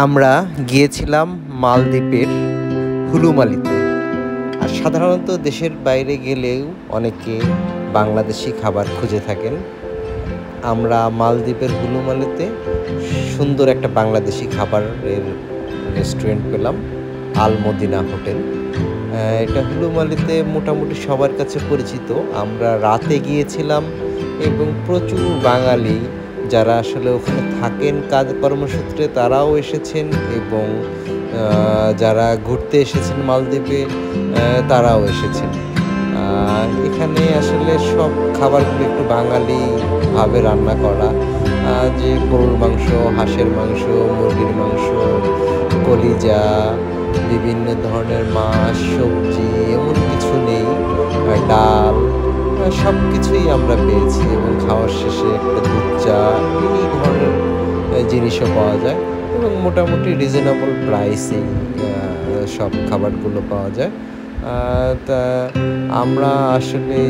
আমরা গিয়েছিলাম মালদ্বীপের হুলুমালিতে। আর সাধারণত দেশের বাইরে গেলেও অনেকে বাংলাদেশি খাবার খুঁজে থাকেন। আমরা মালদ্বীপের হুলুমালিতে সুন্দর একটা বাংলাদেশি খাবারের রেস্টুরেন্ট পেলাম, আল মদিনা হোটেল। এটা হুলুমালিতে মোটামুটি সবার কাছে পরিচিত। আমরা রাতে গিয়েছিলাম এবং প্রচুর বাঙালি যারা আসলে ওখানে থাকেন কাজ কর্মসূত্রে তারাও এসেছেন, এবং যারা ঘুরতে এসেছেন মালদ্বীপে তারাও এসেছেন। এখানে আসলে সব খাবারগুলো একটু বাঙালিভাবে রান্না করা, যে গরুর মাংস, হাঁসের মাংস, মুরগির মাংস, কলিজা, বিভিন্ন ধরনের মাছ, সবজি, এমন কিছু নেই, ডাল, সব কিছুই আমরা পেয়েছি। এবং খাওয়ার শেষে একটা দুধ চা, এই ধরনের জিনিসও পাওয়া যায় এবং মোটামুটি রিজনেবল প্রাইসেই সব খাবারগুলো পাওয়া যায়। তা আমরা আসলে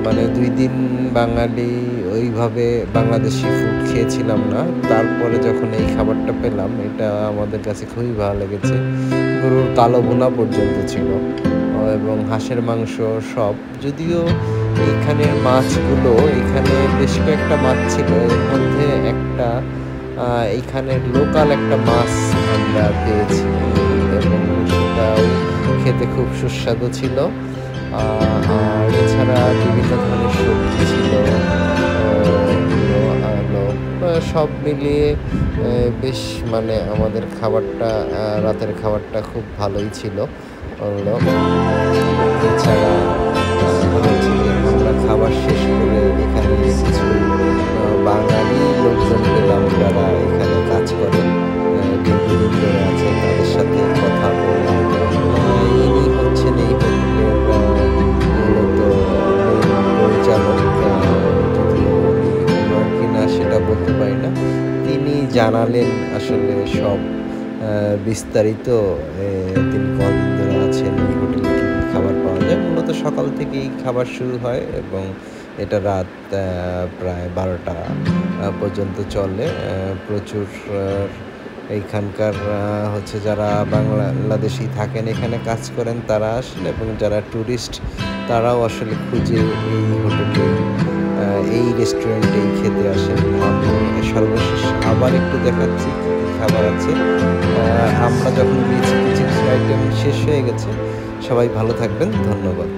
মানে 2 দিন বাঙালি ওইভাবে বাংলাদেশি ফুড খেয়েছিলাম না। তারপরে যখন এই খাবারটা পেলাম, এটা আমাদের কাছে খুবই ভালো লেগেছে। গরুর কালো ভুনা পর্যন্ত ছিল এবং হাঁসের মাংস সব। যদিও এইখানের মাছগুলো, এখানে বেশ কয়েকটা মাছ ছিল, এর মধ্যে একটা এইখানের লোকাল একটা মাছ আমরা পেয়েছি এবং সেটাও খেতে খুব সুস্বাদু ছিল। আর এছাড়া বিভিন্ন ধরনের সবজি ছিল, সব মিলিয়ে বেশ মানে আমাদের খাবারটা, রাতের খাবারটা খুব ভালোই ছিল। এছাড়া আমরা খাবার শেষ করে এখানে কিছু বাঙালি লোকজন পেলাম যারা এখানে কাজ করেন, দীর্ঘদিন ধরে আছেন, তাদের সাথে কথা বললাম। ইনি হচ্ছেন এই হোটেলের মূলত পরিচালক, যদিও কিনা সেটা বলতে পারি না। তিনি জানালেন আসলে সব বিস্তারিত। তিনি কদিন ধরে আছেন, এই হোটেলে কী কী খাবার পাওয়া যায়। মূলত সকাল থেকেই খাবার শুরু হয় এবং এটা রাত প্রায় 12টা পর্যন্ত চলে। প্রচুর এইখানকার যারা বাংলাদেশি থাকেন, এখানে কাজ করেন, তারা আসেন, এবং যারা ট্যুরিস্ট তারাও আসলে খুঁজে এই হোটেলে, এই রেস্টুরেন্টেই খেতে আসেন। আমি সর্বশেষ আবার একটু দেখাচ্ছি কী কী খাবার আছে। আমরা যখন গিয়েছি কিছু কিছু আইটেম শেষ হয়ে গেছে। সবাই ভালো থাকবেন, ধন্যবাদ।